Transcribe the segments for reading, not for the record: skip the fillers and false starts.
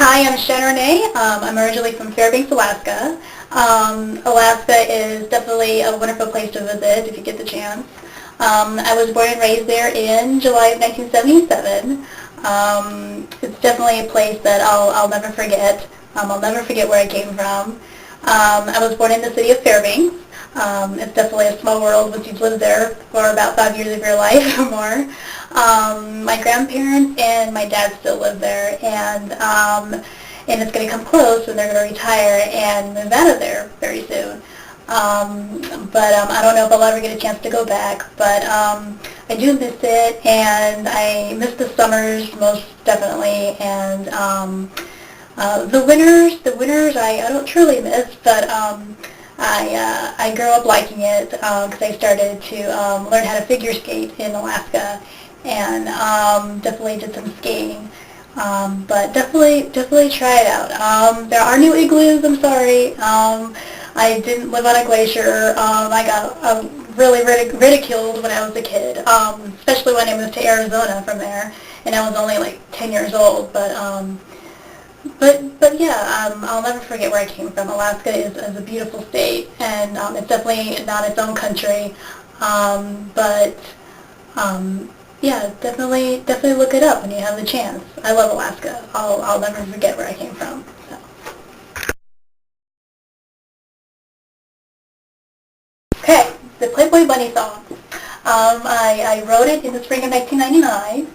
Hi, I'm Shannon Renee. I'm originally from Fairbanks, Alaska. Alaska is definitely a wonderful place to visit if you get the chance. I was born and raised there in July of 1977. It's definitely a place that I'll never forget. I'll never forget where I came from. I was born in the city of Fairbanks. It's definitely a small world once you've lived there for about 5 years of your life or more. My grandparents and my dad still live there, and it's going to come close when they're going to retire and move out of there very soon. I don't know if I'll ever get a chance to go back, but I do miss it, and I miss the summers most definitely, and the winters I don't truly miss, but I grew up liking it because I started to learn how to figure skate in Alaska, and definitely did some skating. But definitely try it out. There are new igloos. I'm sorry. I didn't live on a glacier. I got really ridiculed when I was a kid, especially when I moved to Arizona from there, and I was only like 10 years old. But yeah, I'll never forget where I came from. Alaska is a beautiful state, and it's definitely not its own country. But yeah, definitely look it up when you have the chance. I love Alaska. I'll never forget where I came from. So. Okay, the Playboy Bunny song. I wrote it in the spring of 1999.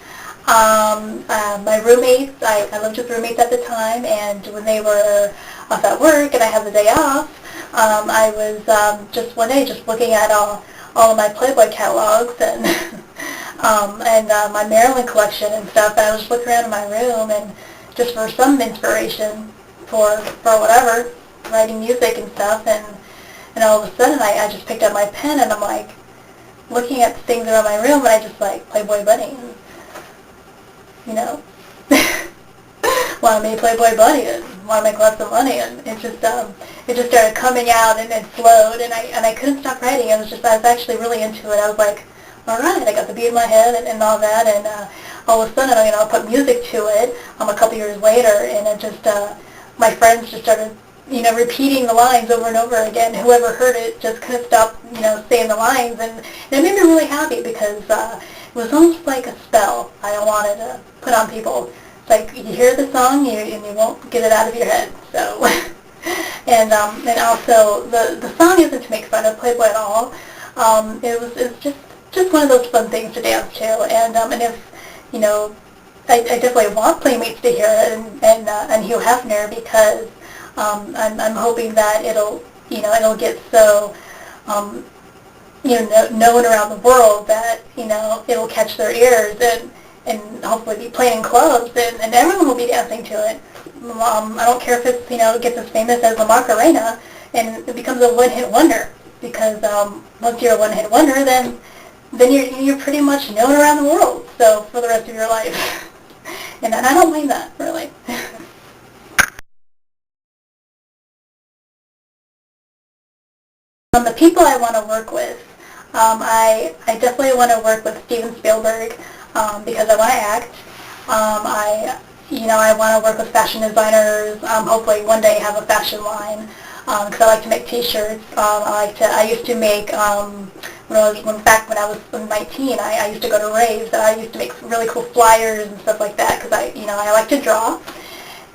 My roommates, I lived with roommates at the time, and when they were off at work and I had the day off, I was just one day just looking at all of my Playboy catalogs and my Maryland collection and stuff. And I was just looking around in my room and just for some inspiration for whatever, writing music and stuff, and all of a sudden I just picked up my pen and I'm like looking at things around my room and I just like Playboy Bunny. You know, want to be a Playboy bunny and want to make lots of money, and it just started coming out and it flowed, and I couldn't stop writing. I was actually really into it. I was like, all right, I got the beat in my head and all that, and all of a sudden, I put music to it. A couple years later, and it just my friends just started repeating the lines over and over again. Whoever heard it just couldn't stop saying the lines, and it made me really happy because it was almost like a spell I wanted to put on people. It's like you hear the song and you won't get it out of your head. So, and also the song isn't to make fun of Playboy at all. It's just one of those fun things to dance to. And if I definitely want Playmates to hear it and Hugh Hefner because I'm hoping that it'll get so known around the world that it'll catch their ears and hopefully be playing in clubs and everyone will be dancing to it. I don't care if it's gets as famous as La Macarena and it becomes a one-hit wonder because once you're a one-hit wonder then you're pretty much known around the world so for the rest of your life and I don't mind that really. The people I want to work with, I definitely want to work with Steven Spielberg because I want to act. I want to work with fashion designers. Hopefully one day have a fashion line because I like to make T-shirts. I used to make back when I was 19. I used to go to raves and I used to make really cool flyers and stuff like that because I like to draw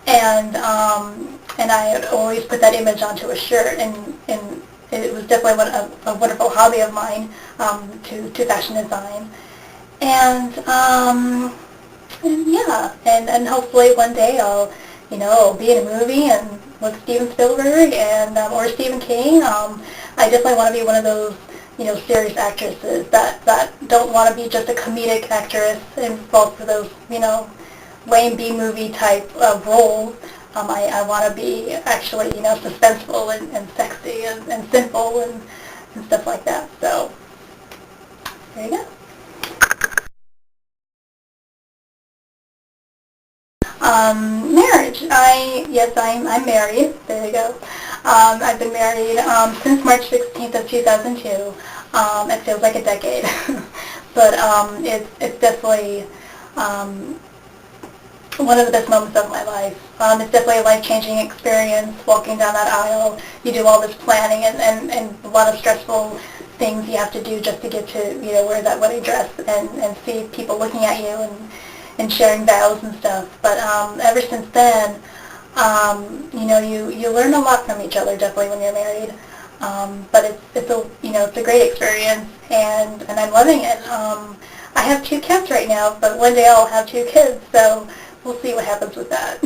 and I always put that image onto a shirt and it was definitely a wonderful hobby of mine to fashion design, and yeah, and hopefully one day I'll be in a movie and with Steven Spielberg and or Stephen King. I definitely want to be one of those serious actresses that don't want to be just a comedic actress and fall for those lame B movie type of roles. I want to be actually, suspenseful and sexy and simple and stuff like that. So, there you go. Marriage. I'm married. There you go. I've been married since March 16th of 2002. It feels like a decade, but it's definitely one of the best moments of my life. It's definitely a life-changing experience, walking down that aisle. You do all this planning and a lot of stressful things you have to do just to get to, wear that wedding dress and see people looking at you and sharing vows and stuff. But ever since then, you learn a lot from each other, definitely, when you're married. But it's a great experience, and I'm loving it. I have 2 cats right now, but one day I'll have 2 kids, so we'll see what happens with that.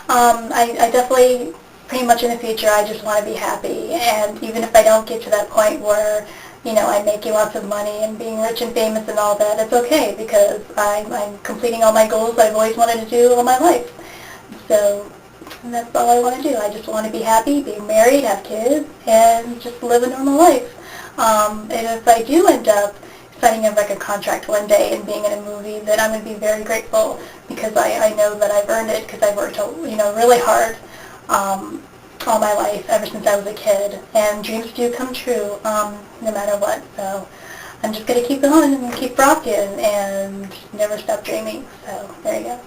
I definitely, pretty much in the future, I just want to be happy, and even if I don't get to that point where, I'm making lots of money and being rich and famous and all that, it's okay, because I'm completing all my goals I've always wanted to do all my life. So that's all I want to do. I just want to be happy, be married, have kids, and just live a normal life. And if I do end up signing a record contract one day and being in a movie, then I'm going to be very grateful, because I know that I've earned it, because I've worked really hard all my life, ever since I was a kid. And dreams do come true no matter what. So I'm just going to keep going and keep rocking and never stop dreaming. So there you go.